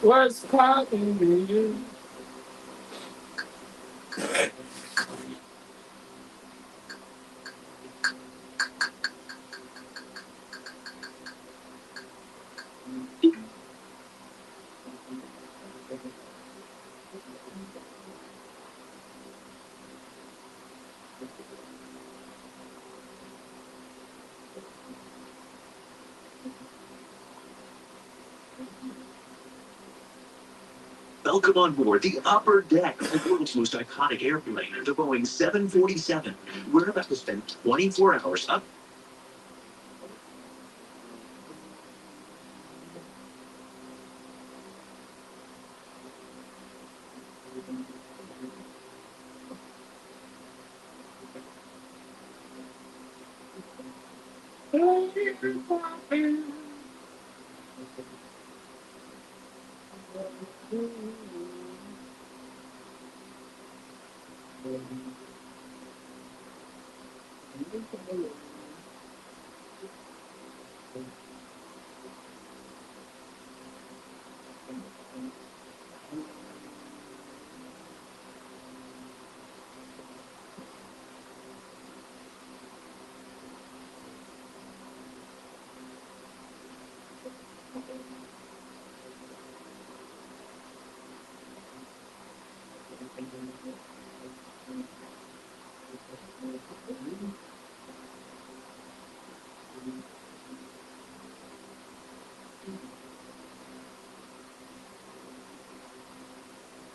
What's popping with you? Welcome on board the upper deck of the world's most iconic airplane, the Boeing 747. We're about to spend 24 hours up.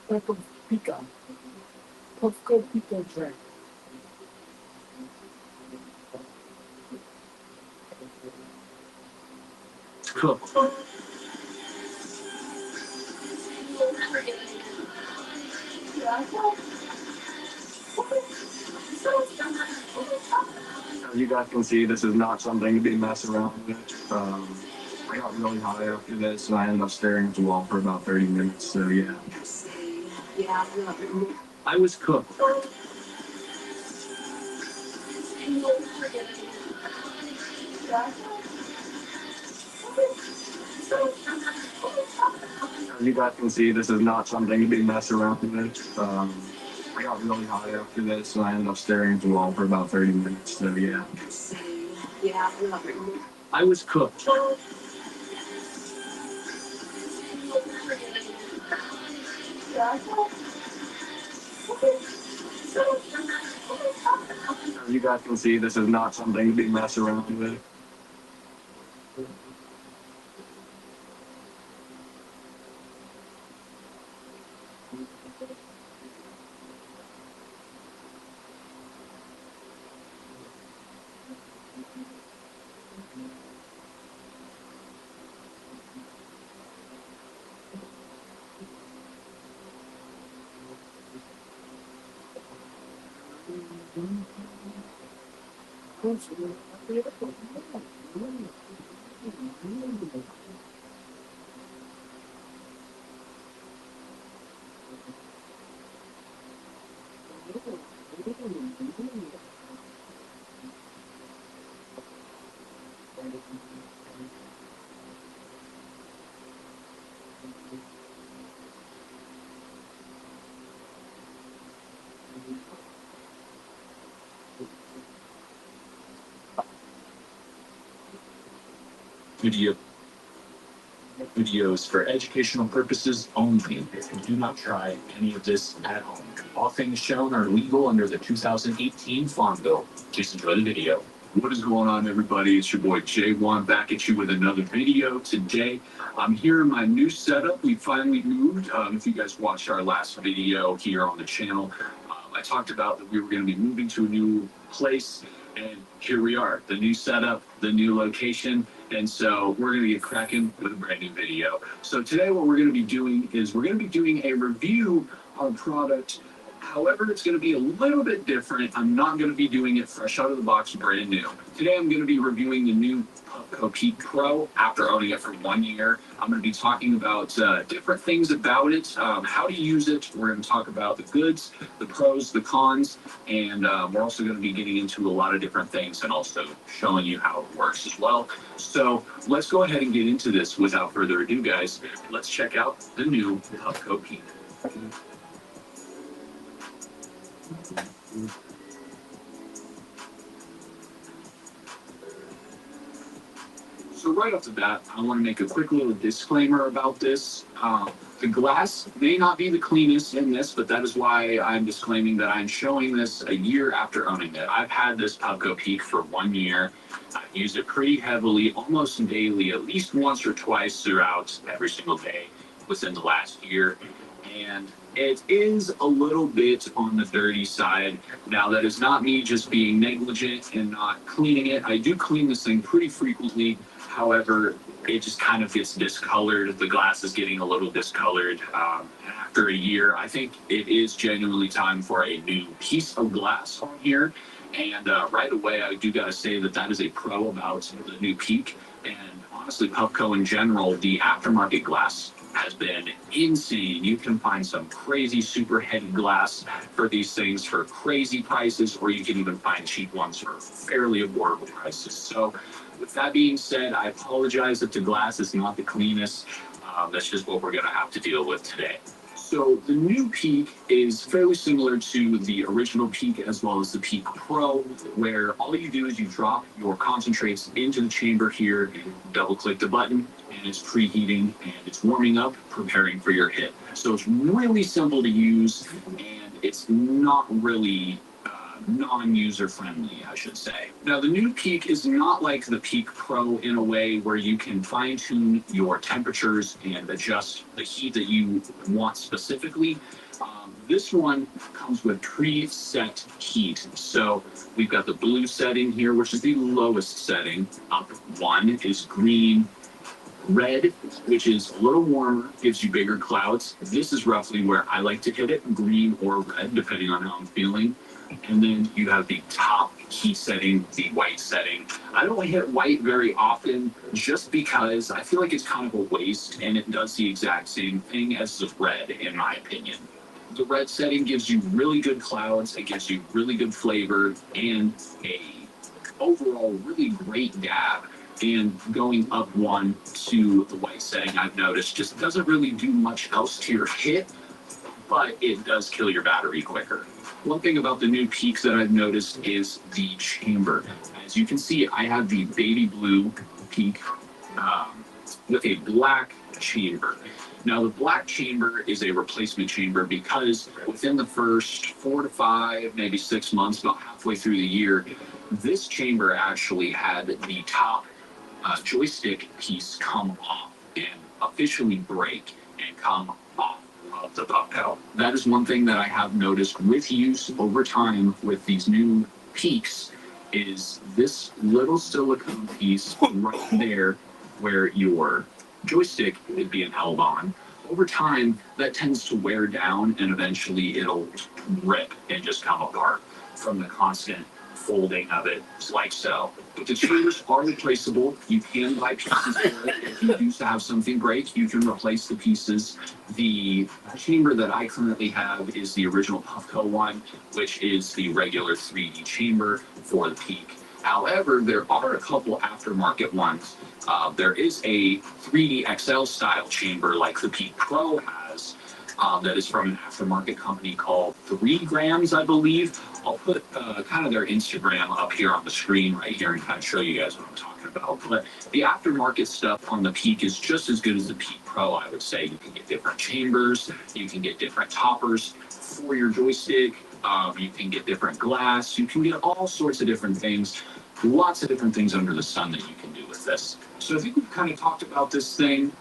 Puffco Pico. Puffco Pico track. Cook. As you guys can see, this is not something to be messing around with. I got really high after this, and I ended up staring at the wall for about 30 minutes. So yeah, I was cooked. As you guys can see, this is not something to be messed around with. I got really high after this, so I ended up staring at the wall for about 30 minutes. So yeah, I was cooked. As you guys can see, this is not something to be messed around with. Video videos for educational purposes only. Do not try any of this at home. All things shown are legal under the 2018 Farm Bill. Please enjoy the video. What is going on, everybody? It's your boy J1 back at you with another video. Today, I'm here in my new setup. We finally moved. If you guys watched our last video here on the channel, I talked about that we were going to be moving to a new place, and here we are. The new setup, the new location. And so we're going to get cracking with a brand new video. So today what we're going to be doing is we're going to be doing a review on product. However, it's going to be a little bit different. I'm not going to be doing it fresh out of the box, brand new. Today I'm going to be reviewing the new Puffco Peak Pro after owning it for 1 year. I'm going to be talking about different things about it, how to use it. We're going to talk about the goods, the pros, the cons, and we're also going to be getting into a lot of different things and also showing you how it works as well. So let's go ahead and get into this without further ado, guys. Let's check out the new Puffco Peak. So right off the bat, I want to make a quick little disclaimer about this. The glass may not be the cleanest in this, but that is why I'm disclaiming that I'm showing this a year after owning it. I've had this Puffco Peak for 1 year. I've used it pretty heavily, almost daily, at least once or twice throughout every single day within the last year. And it is a little bit on the dirty side. Now, that is not me just being negligent and not cleaning it. I do clean this thing pretty frequently. However, it just kind of gets discolored. The glass is getting a little discolored. After a year, I think it is genuinely time for a new piece of glass on here. And right away, I do got to say that that is a pro about the new Peak. And honestly, Puffco in general, the aftermarket glass has been insane. You can find some crazy super heady glass for these things for crazy prices, or you can even find cheap ones for fairly affordable prices. So with that being said, I apologize if the glass is not the cleanest. That's just what we're going to have to deal with today. So the new Peak is fairly similar to the original Peak as well as the Peak Pro, where all you do is you drop your concentrates into the chamber here, double click the button, and it's preheating and it's warming up, preparing for your hit. So it's really simple to use, and it's not really non-user friendly, I should say. Now, the new Peak is not like the Peak Pro in a way where you can fine-tune your temperatures and adjust the heat that you want specifically. This one comes with preset heat. So we've got the blue setting here, which is the lowest setting. Up one is green. Red, which is a little warmer, gives you bigger clouds. This is roughly where I like to hit it, green or red, depending on how I'm feeling. And then you have the top heat setting, the white setting. I don't hit white very often just because I feel like it's kind of a waste, and it does the exact same thing as the red, in my opinion. The red setting gives you really good clouds, it gives you really good flavor, and a overall really great dab. And going up one to the white setting, I've noticed just doesn't really do much else to your hit, but it does kill your battery quicker. One thing about the new Peaks that I've noticed is the chamber. As you can see, I have the baby blue Peak with a black chamber. Now, the black chamber is a replacement chamber because within the first 4 to 5, maybe 6 months, about halfway through the year, this chamber actually had the top joystick piece come off and officially break and come off of the Puffco. That is one thing that I have noticed with use over time with these new Peaks is this little silicone piece right there where your joystick is being held on. Over time, that tends to wear down and eventually it'll rip and just come apart from the constant folding of it, like so. But the chambers are replaceable. You can buy pieces for it. If you do have something break, you can replace the pieces. The chamber that I currently have is the original Puffco one, which is the regular 3D chamber for the Peak. However, there are a couple aftermarket ones. There is a 3D XL style chamber like the Peak Pro has. That is from an aftermarket company called 3 Grams, I believe. I'll put kind of their Instagram up here on the screen right here and kind of show you guys what I'm talking about. But the aftermarket stuff on the Peak is just as good as the Peak Pro, I would say. You can get different chambers, you can get different toppers for your joystick, you can get different glass, you can get all sorts of different things. Lots of different things under the sun that you can do with this. So I think we've kind of talked about this thing.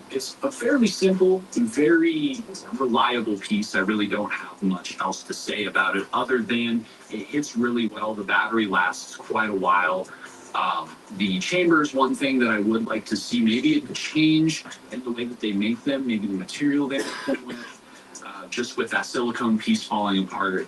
It's a fairly simple, very reliable piece. I really don't have much else to say about it other than it hits really well. The battery lasts quite a while. The chamber is one thing that I would like to see maybe it change in the way that they make them, maybe the material they make them with. Just with that silicone piece falling apart,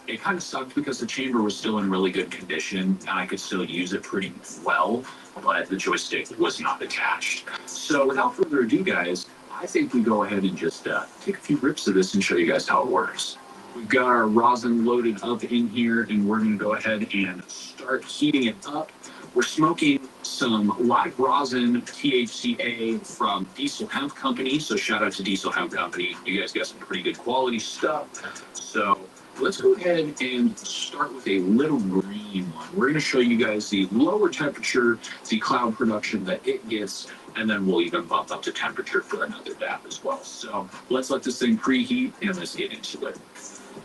it kind of sucked because the chamber was still in really good condition and I could still use it pretty well, but the joystick was not attached. So without further ado, guys, I think we go ahead and just take a few rips of this and show you guys how it works. We've got our rosin loaded up in here and we're going to go ahead and start heating it up. We're smoking some live rosin THCA from Diesel Hemp Company. So shout out to Diesel Hemp Company. You guys got some pretty good quality stuff. So let's go ahead and start with a little green one. We're going to show you guys the lower temperature, the cloud production that it gets, and then we'll even bump up to temperature for another dab as well. So let's let this thing preheat and let's get into it.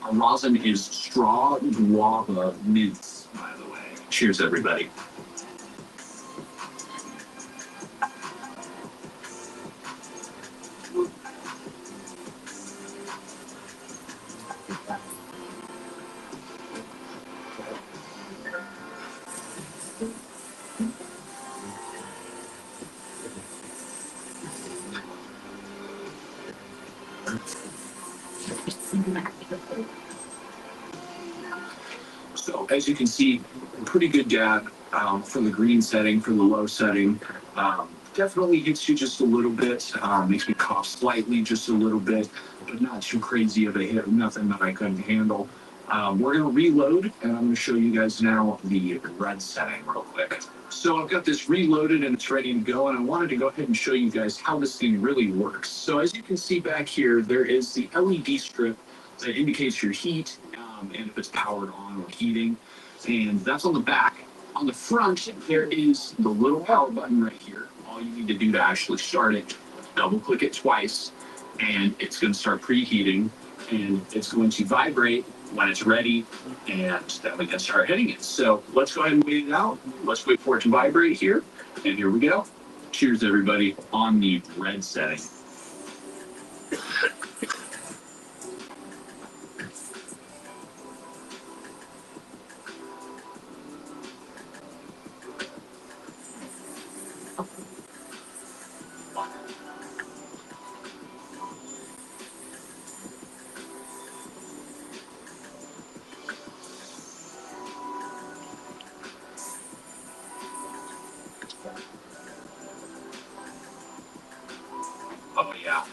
Our rosin is straw guava mints, by the way. Cheers, everybody. So as you can see, pretty good dab for the green setting, for the low setting. Definitely hits you just a little bit, makes me cough slightly just a little bit, but not too crazy of a hit, nothing that I couldn't handle. We're going to reload, and I'm going to show you guys now the red setting real quick. So I've got this reloaded and it's ready to go, and I wanted to go ahead and show you guys how this thing really works. So as you can see back here, there is the LED strip that indicates your heat and if it's powered on or heating, and that's on the back. On the front, there is the little power button right here. All you need to do to actually start it, double click it twice, and it's going to start preheating, and it's going to vibrate when it's ready, and then we can start hitting it. So let's go ahead and wait it out. Let's wait for it to vibrate here, and here we go. Cheers, everybody, on the red setting. Oh yeah,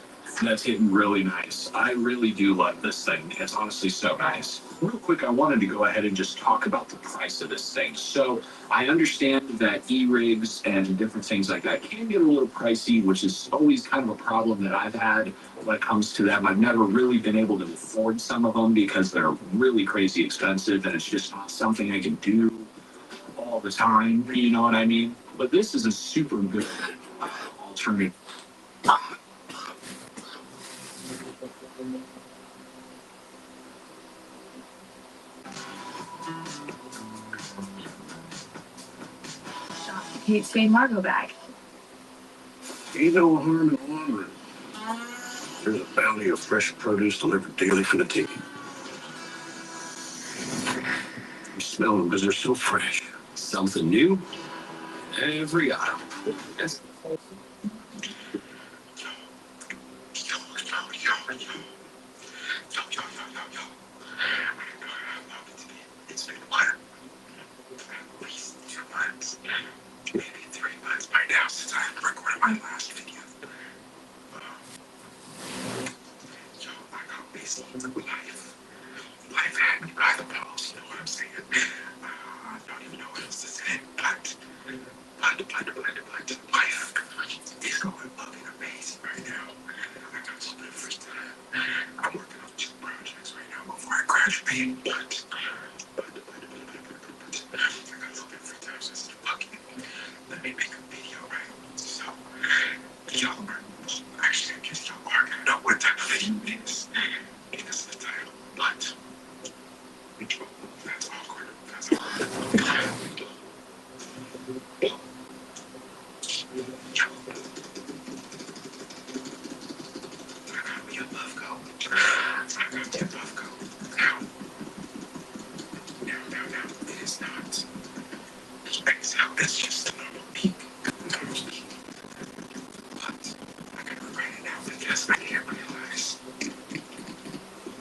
That's hitting really nice. I really do love this thing. It's honestly so nice. Real quick, I wanted to go ahead and just talk about the price of this thing. So I understand that e-rigs and different things like that can get a little pricey, which is always kind of a problem that I've had when it comes to them. I've never really been able to afford some of them because they're really crazy expensive and it's just not something I can do all the time. You know what I mean? But this is a super good alternative. Kate Spade Margot bag. Ain't no harm in wandering. There's a bounty of fresh produce delivered daily for the taking. You smell them because they're so fresh. Something new every aisle. Yes. It's been what? At least 2 months. Maybe 3 months by now since I recorded my last video. I got busy with life. Life had me by the balls, you know what I'm saying? I don't even know what else to say, but life is going fucking amazing right now. I got so many free time. I'm working on 2 projects right now before I graduate, but I got so many free time since fucking let me make a video, right? So, y'all are, actually, I guess y'all are gonna know what type of video it is because of the title, but that's awkward. That's awkward. I got me a love coat. I got me a love coat. Now, it is not. It's just a normal peak. Normal peak. But I gotta write it now because I didn't realize.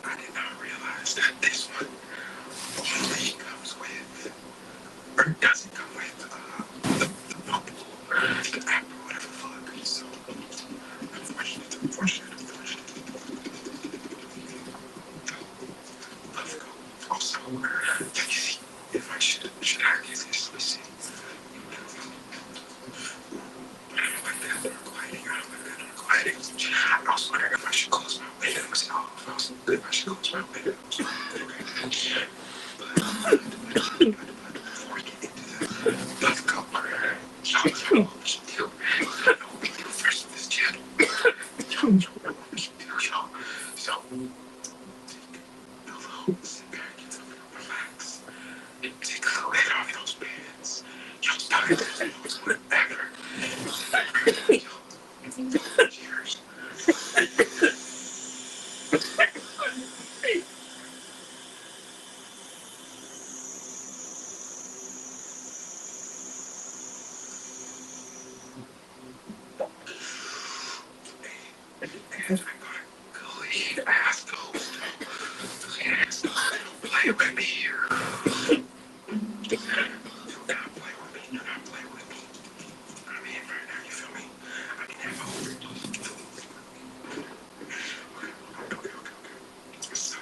I did not realize that this one only comes with, or doesn't come with, the bubble, the app, or whatever the fuck. So, unfortunate. Let's go. Also, can you see if I should I get this? Let's see. I don't like that dark lighting. I was wondering if I should close my windows. If I should close my windows. Okay. But before we get into that, let's go. Y'all know what we should do. I know what we do first with this channel. Y'all know what we should do, y'all. So, sit back and relax. Take a lid off those pants. Y'all started this noise whatever. Cheers. And I gotta go eat asshole. Don't play with me here. Do not play with me. Do not play with me. I'm in right now, you feel me? I can have a overdose. So.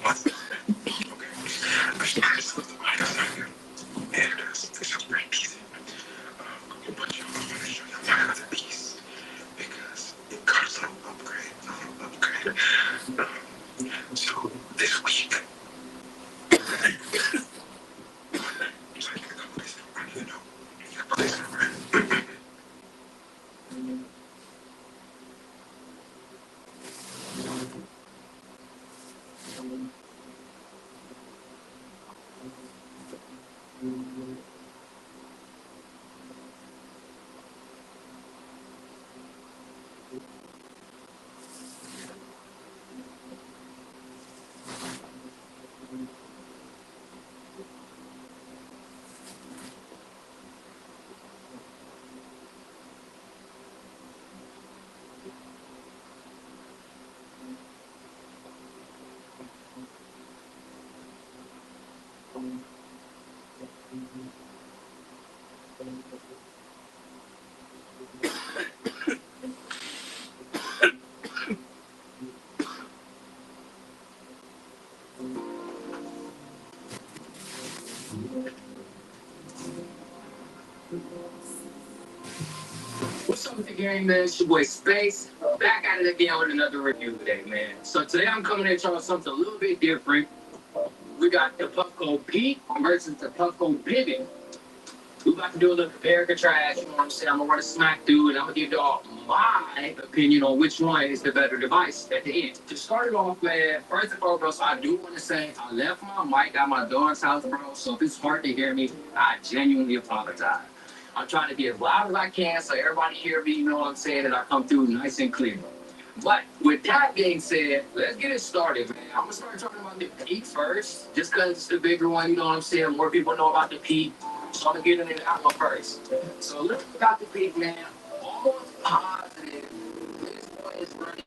What? Okay. I started something like that. And it sounds pretty easy. But I'm going to show you my other piece because it got a little upgrade. So this week, I don't even know. You got this, right? Gang, man. It's your boy Space. Back at it again with another review today, man. So today I'm coming at y'all with something a little bit different. We got the Puffco Pete versus the Puffco Pivot. We about to do a little compare trash, you know what I'm saying? I'm gonna run a smack through and I'm gonna give y'all my opinion on which one is the better device at the end. To start it off, man, first and foremost, I do want to say I left my mic at my dog's house, bro. So if it's hard to hear me, I genuinely apologize. I'm trying to be as loud as I can so everybody hear me, you know what I'm saying, and I come through nice and clear. But with that being said, let's get it started, man. I'm gonna start talking about the Peak first, just because it's the bigger one, you know what I'm saying? More people know about the Peak. So I'm gonna get into that one first. So let's talk about the Peak, man. Almost positive this one is running